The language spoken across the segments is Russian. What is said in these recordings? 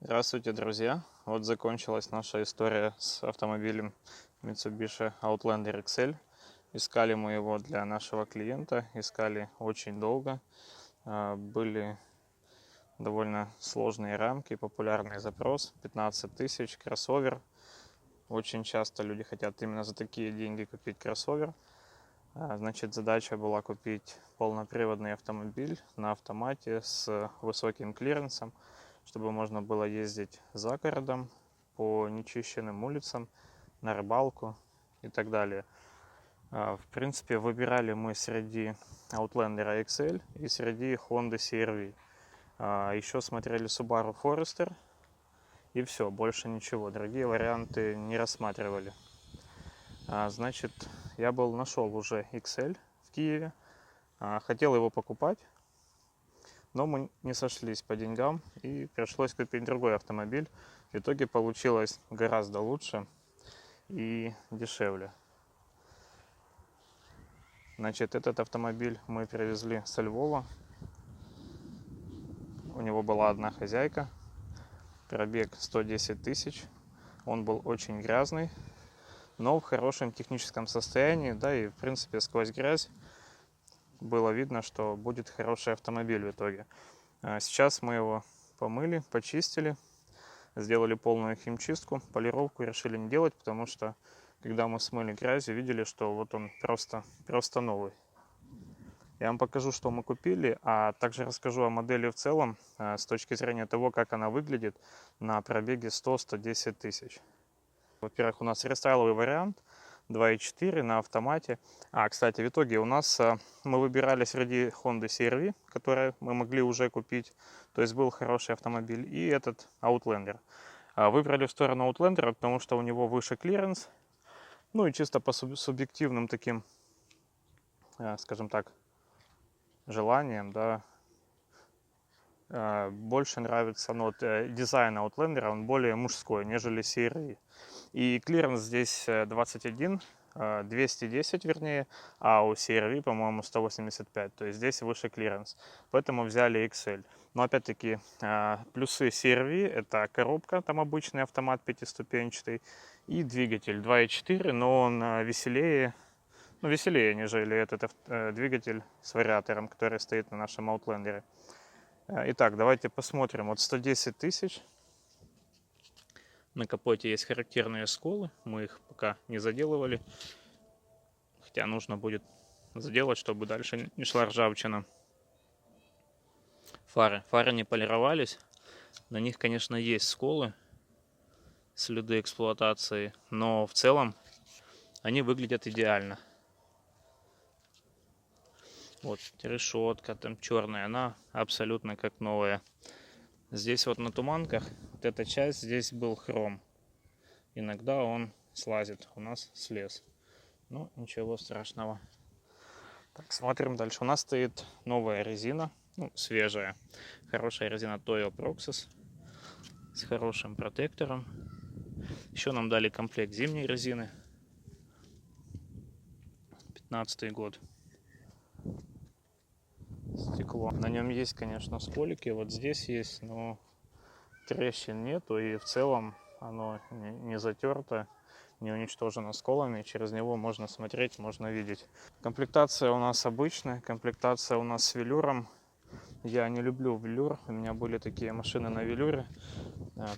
Здравствуйте, друзья! Вот закончилась наша история с автомобилем Mitsubishi Outlander XL. Искали мы его для нашего клиента, искали очень долго. Были довольно сложные рамки, популярный запрос, 15 тысяч, кроссовер. Очень часто люди хотят именно за такие деньги купить кроссовер. Значит, задача была купить полноприводный автомобиль на автомате с высоким клиренсом, чтобы можно было ездить за городом, по нечищенным улицам, на рыбалку и так далее. В принципе, выбирали мы среди Outlander XL и среди Honda CR-V. Еще смотрели Subaru Forester и все, больше ничего. Другие варианты не рассматривали. Значит, я нашел уже XL в Киеве, хотел его покупать, но мы не сошлись по деньгам и пришлось купить другой автомобиль. В итоге получилось гораздо лучше и дешевле. Значит, этот автомобиль мы привезли со Львова. У него была одна хозяйка, пробег 110 тысяч. Он был очень грязный, но в хорошем техническом состоянии, да, и в принципе сквозь грязь было видно, что будет хороший автомобиль в итоге. Сейчас мы его помыли, почистили, сделали полную химчистку, полировку решили не делать, потому что когда мы смыли грязью, видели, что вот он просто новый. Я вам покажу, что мы купили, а также расскажу о модели в целом с точки зрения того, как она выглядит на пробеге 100-110 тысяч. Во-первых, у нас рестайловый вариант 2.4 на автомате. Кстати, в итоге у нас мы выбирали среди Honda CR-V, который мы могли уже купить, то есть был хороший автомобиль, и этот Outlander. Выбрали в сторону Outlander, потому что у него выше клиренс, ну и чисто по субъективным таким, скажем так, желаниям, да, больше нравится, дизайн Outlander, он более мужской, нежели CR-V. И клиренс здесь 21, 210 вернее, а у CR-V, по-моему, 185, то есть здесь выше клиренс. Поэтому взяли XL. Но опять-таки плюсы CR-V — это коробка, там обычный автомат пятиступенчатый, и двигатель 2.4, но он веселее, нежели этот двигатель с вариатором, который стоит на нашем Outlander. Итак, давайте посмотрим. Вот 110 тысяч. На капоте есть характерные сколы, мы их пока не заделывали, хотя нужно будет заделать, чтобы дальше не шла ржавчина. Фары не полировались, на них, конечно, есть сколы, следы эксплуатации, но в целом они выглядят идеально. Вот решетка там черная, она абсолютно как новая. Здесь вот на туманках, вот эта часть, здесь был хром. Иногда он слазит, у нас слез. Ну, ничего страшного. Так, смотрим дальше. У нас стоит новая резина, свежая. Хорошая резина Toyo Proxys с хорошим протектором. Еще нам дали комплект зимней резины. 15-й год. Стекло. На нем есть, конечно, сколики. Вот здесь есть, но трещин нету. И в целом оно не затерто, не уничтожено сколами. Через него можно смотреть, можно видеть. Комплектация у нас обычная. Комплектация у нас с велюром. Я не люблю велюр. У меня были такие машины на велюре.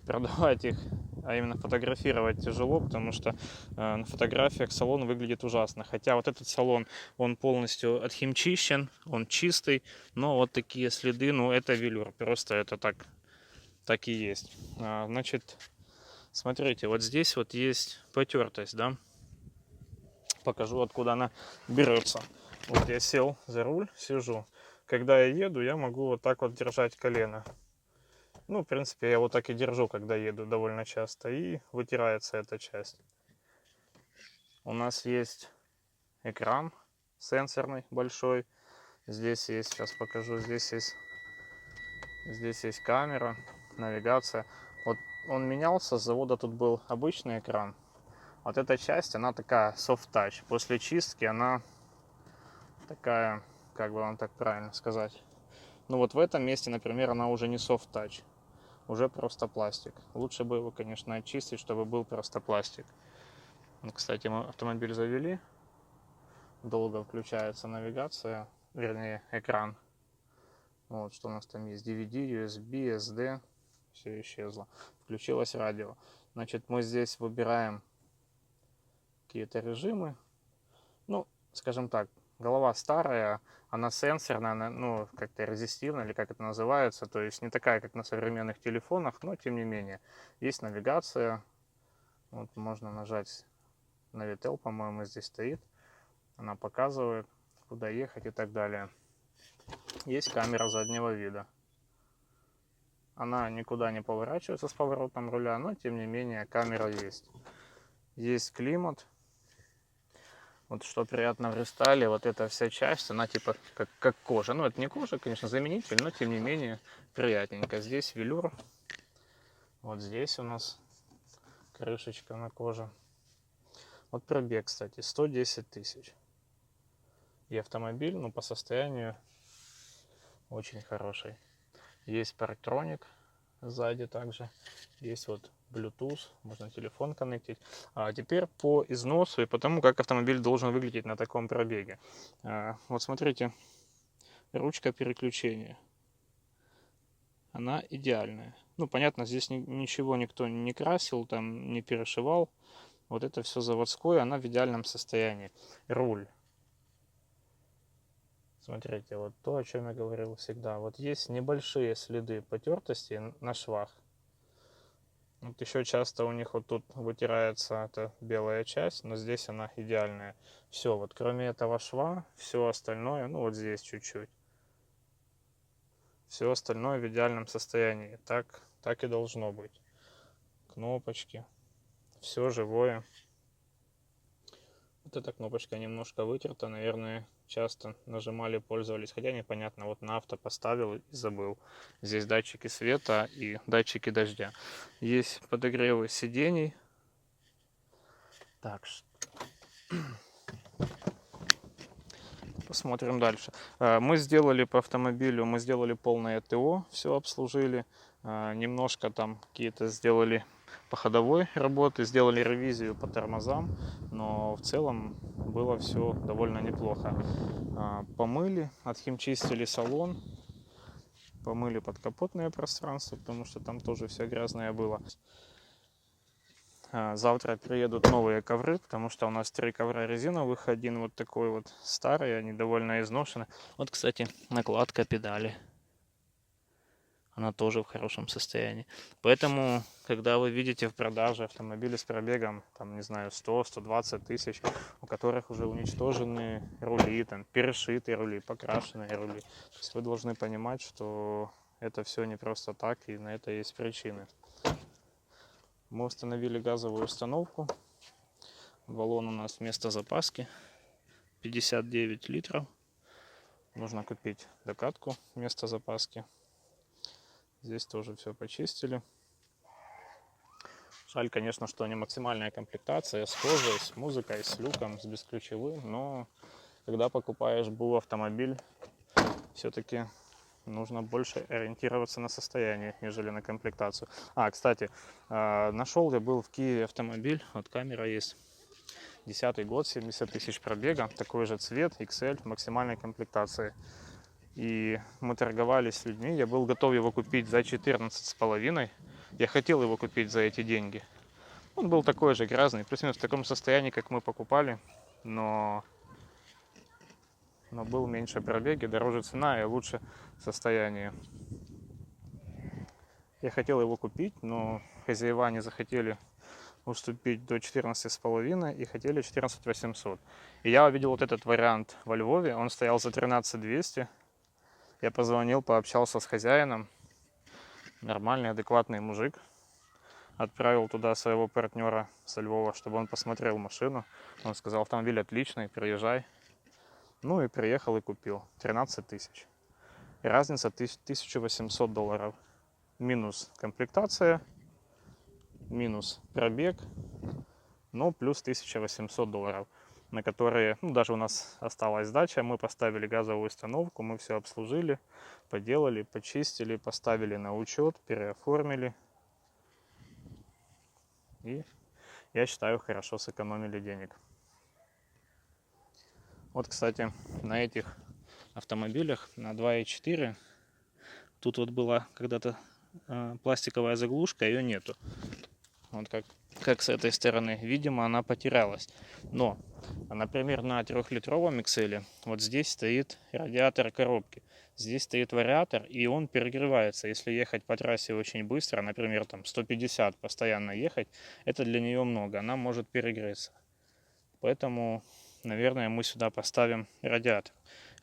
Продавать их, а именно фотографировать тяжело, потому что на фотографиях салон выглядит ужасно. Хотя вот этот салон, он полностью отхимчищен, он чистый, но вот такие следы, это велюр, просто это так и есть. Значит, смотрите, вот здесь вот есть потертость, да. Покажу, откуда она берется. Вот я сел за руль, сижу. Когда я еду, я могу вот так вот держать колено. В принципе, я вот так и держу, когда еду довольно часто. И вытирается эта часть. У нас есть экран сенсорный большой. Здесь есть, сейчас покажу, здесь есть камера, навигация. Вот он менялся, с завода тут был обычный экран. Вот эта часть, она такая soft touch. После чистки она такая, как бы вам так правильно сказать. Вот в этом месте, например, она уже не soft touch. уже просто пластик. Лучше бы его, конечно, очистить, чтобы был просто пластик. Кстати, мы автомобиль завели. Долго включается навигация, вернее, экран. Вот, что у нас там есть. DVD, USB, SD. Все исчезло. Включилось радио. Значит, мы здесь выбираем какие-то режимы. Ну, скажем так, голова старая, она сенсорная, она, ну, как-то резистивная, или как это называется, то есть не такая, как на современных телефонах, но тем не менее. Есть навигация, вот можно нажать Navitel, по-моему, здесь стоит, она показывает, куда ехать и так далее. Есть камера заднего вида. Она никуда не поворачивается с поворотом руля, но тем не менее камера есть. Есть климат. Вот что приятно в рестайле, вот эта вся часть, она типа как кожа. Ну, это не кожа, конечно, заменитель, но тем не менее приятненько. Здесь велюр. Вот здесь у нас крышечка на коже. Вот пробег, кстати, 110 тысяч. И автомобиль, ну, по состоянию очень хороший. Есть парктроник сзади также. Есть вот Bluetooth, можно телефон коннектить. А теперь по износу и по тому, как автомобиль должен выглядеть на таком пробеге. Вот смотрите, ручка переключения. Она идеальная. Ну, понятно, здесь ничего никто не красил, там не перешивал. Вот это все заводское, она в идеальном состоянии. Руль. Смотрите, вот то, о чем я говорил всегда. Вот есть небольшие следы потертости на швах. Вот еще часто у них вот тут вытирается эта белая часть, но здесь она идеальная. Все, вот кроме этого шва, все остальное, ну вот здесь чуть-чуть. Все остальное в идеальном состоянии. Так и должно быть. Кнопочки. Все живое. Вот эта кнопочка немножко вытерта, наверное, часто нажимали, пользовались. Хотя непонятно, вот на авто поставил и забыл. Здесь датчики света и датчики дождя. Есть подогревы сидений. Так, посмотрим дальше. Мы сделали по автомобилю, мы сделали полное ТО, все обслужили. Немножко там какие-то сделали по ходовой работы, сделали ревизию по тормозам, но в целом было все довольно неплохо. Помыли, отхимчистили салон, помыли подкапотное пространство, потому что там тоже все грязное было. Завтра приедут новые ковры, потому что у нас 3 ковра резиновых, один вот такой вот старый, они довольно изношены. Вот, кстати, накладка педали. Она тоже в хорошем состоянии. Поэтому, когда вы видите в продаже автомобили с пробегом, там, не знаю, 100-120 тысяч, у которых уже уничтожены рули, там, перешитые рули, покрашенные рули, то есть вы должны понимать, что это все не просто так, и на это есть причины. Мы установили газовую установку. Баллон у нас вместо запаски 59 литров. Нужно купить докатку вместо запаски. Здесь тоже все почистили. Жаль, конечно, что не максимальная комплектация с кожей, с музыкой, с люком, с бесключевым. Но когда покупаешь БУ автомобиль, все-таки нужно больше ориентироваться на состояние, нежели на комплектацию. Кстати, нашел я был в Киеве автомобиль, вот камера есть, 10-й год, 70 тысяч пробега, такой же цвет, XL, максимальной комплектации. И мы торговались с людьми, я был готов его купить за 14,5. Я хотел его купить за эти деньги. Он был такой же грязный, плюс-минус в таком состоянии, как мы покупали, но был меньше пробеги, дороже цена и лучше состояние. Я хотел его купить, но хозяева не захотели уступить до 14,5 и хотели 14 800. И я увидел вот этот вариант во Львове, он стоял за 13 200. Я позвонил, пообщался с хозяином, нормальный, адекватный мужик. Отправил туда своего партнера со Львова, чтобы он посмотрел машину. Он сказал, автомобиль отличный, приезжай. Ну и приехал и купил. 13 тысяч. И разница $1800. Минус комплектация, минус пробег, но плюс $1800. на которые, ну, даже у нас осталась дача, мы поставили газовую установку, мы все обслужили, поделали, почистили, поставили на учет, переоформили. И, я считаю, хорошо сэкономили денег. Вот, кстати, на этих автомобилях на 2.4 тут вот была когда-то пластиковая заглушка, ее нету. Вот как с этой стороны. Видимо, она потерялась. Но, например, на 3-литровом XL вот здесь стоит радиатор коробки. Здесь стоит вариатор, и он перегревается. Если ехать по трассе очень быстро, например, там 150 постоянно ехать, это для нее много. Она может перегреться. Поэтому, наверное, мы сюда поставим радиатор.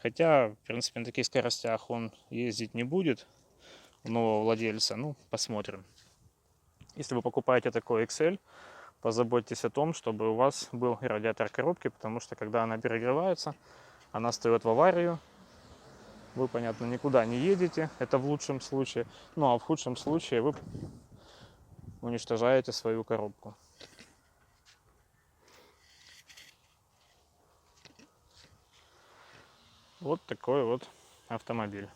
Хотя, в принципе, на таких скоростях он ездить не будет у нового владельца. Ну, посмотрим. Если вы покупаете такой XL, позаботьтесь о том, чтобы у вас был радиатор коробки, потому что когда она перегревается, она встает в аварию. Вы, понятно, никуда не едете, это в лучшем случае. Ну а в худшем случае вы уничтожаете свою коробку. Вот такой вот автомобиль.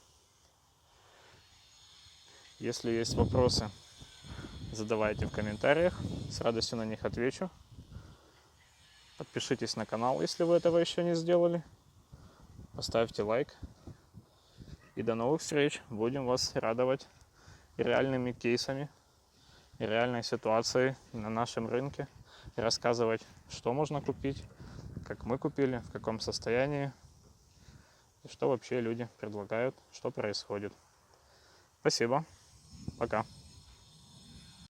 Если есть вопросы, задавайте в комментариях, с радостью на них отвечу. Подпишитесь на канал, если вы этого еще не сделали. Поставьте лайк. И до новых встреч. Будем вас радовать реальными кейсами, реальной ситуацией на нашем рынке. И рассказывать, что можно купить, как мы купили, в каком состоянии. И что вообще люди предлагают, что происходит. Спасибо. Пока.